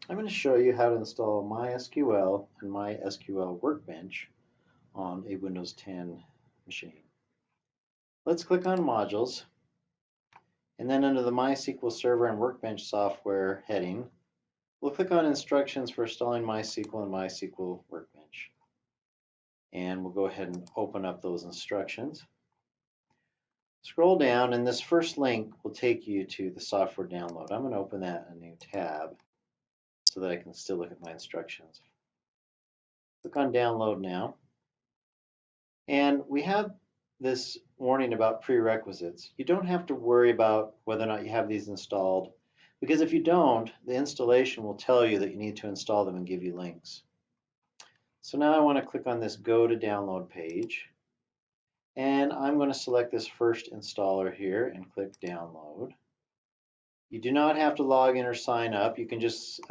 I'm going to show you how to install MySQL and MySQL Workbench on a Windows 10 machine. Let's click on Modules, and then under the MySQL Server and Workbench software heading, we'll click on Instructions for installing MySQL and MySQL Workbench. And we'll go ahead and open up those instructions. Scroll down, and this first link will take you to the software download. I'm going to open that in a new tab so that I can still look at my instructions. Click on Download now. And we have this warning about prerequisites. You don't have to worry about whether or not you have these installed, because if you don't, the installation will tell you that you need to install them and give you links. So now I want to click on this Go to Download page. And I'm going to select this first installer here and click Download. You do not have to log in or sign up. You can just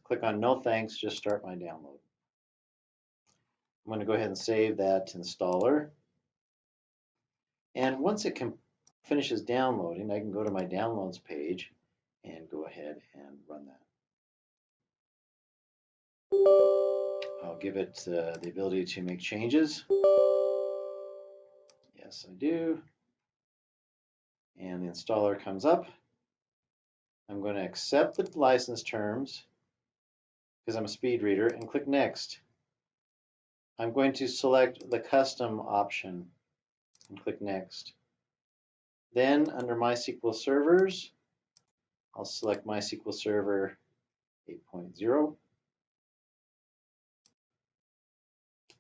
click on No Thanks, just start my download. I'm going to go ahead and save that installer. And once it finishes downloading, I can go to my Downloads page and go ahead and run that. I'll give it the ability to make changes. Yes, I do. And the installer comes up. I'm going to accept the license terms because I'm a speed reader and click Next. I'm going to select the custom option and click Next. Then under MySQL Servers, I'll select MySQL Server 8.0.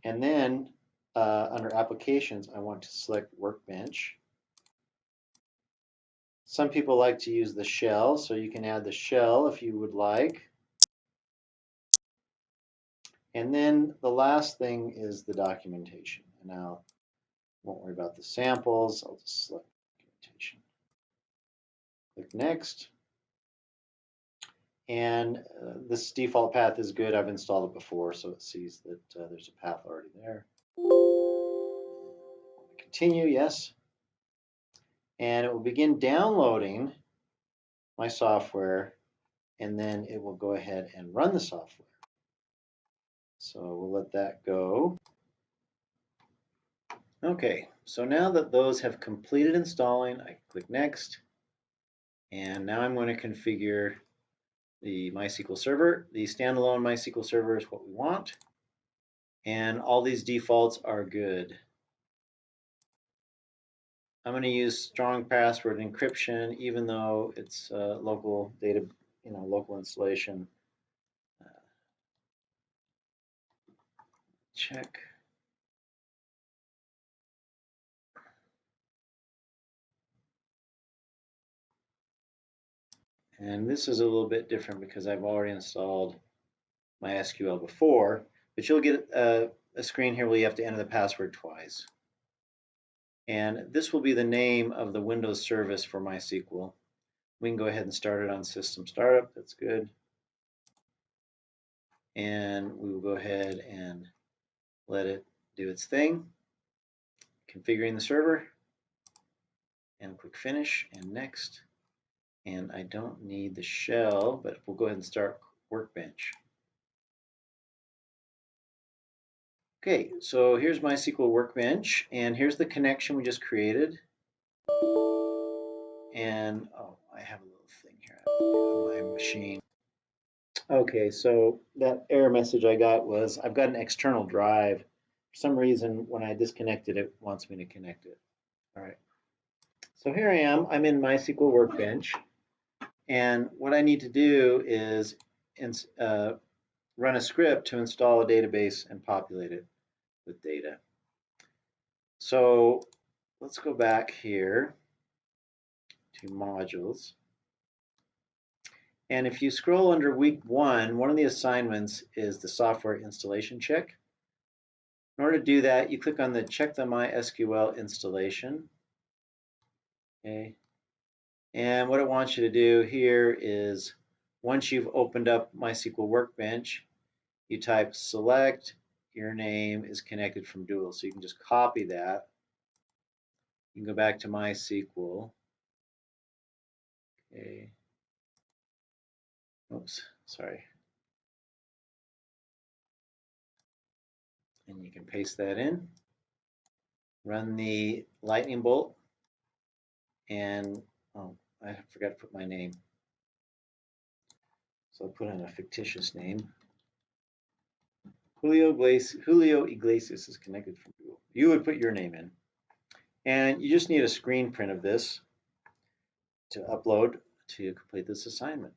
And then under Applications, I want to select Workbench. Some people like to use the shell, so you can add the shell if you would like. And then the last thing is the documentation. And now I won't worry about the samples. I'll just select documentation. Click Next. And this default path is good. I've installed it before, so it sees that there's a path already there. Continue, yes. And it will begin downloading my software, and then it will go ahead and run the software. So we'll let that go. Okay, so now that those have completed installing, I click Next. And now I'm going to configure the MySQL Server. The standalone MySQL Server is what we want. And all these defaults are good. I'm going to use strong password encryption, even though it's local data, local installation. Check. And this is a little bit different because I've already installed MySQL before, but you'll get a screen here where you have to enter the password twice. And this will be the name of the Windows service for MySQL. We can go ahead and start it on System Startup. That's good. And we will go ahead and let it do its thing. Configuring the server. And click Finish and Next. And I don't need the shell, but we'll go ahead and start Workbench. Okay, so here's MySQL Workbench, and here's the connection we just created. And, oh, I have a little thing here on my machine. Okay, so that error message I got was, I've got an external drive. For some reason, when I disconnected it, it wants me to connect it. All right. So here I am. I'm in MySQL Workbench. And what I need to do is run a script to install a database and populate it with data. So let's go back here to modules. And if you scroll under week one of the assignments is the software installation check. In order to do that, you click on the check the MySQL installation. Okay. And what it wants you to do here is once you've opened up MySQL Workbench, you type select your name is connected from Dual. So you can just copy that. You can go back to MySQL. Okay. Oops, sorry. And you can paste that in, run the lightning bolt, and oh, I forgot to put my name. So I'll put in a fictitious name. Julio Iglesias is connected from Google. You would put your name in. And you just need a screen print of this to upload to complete this assignment.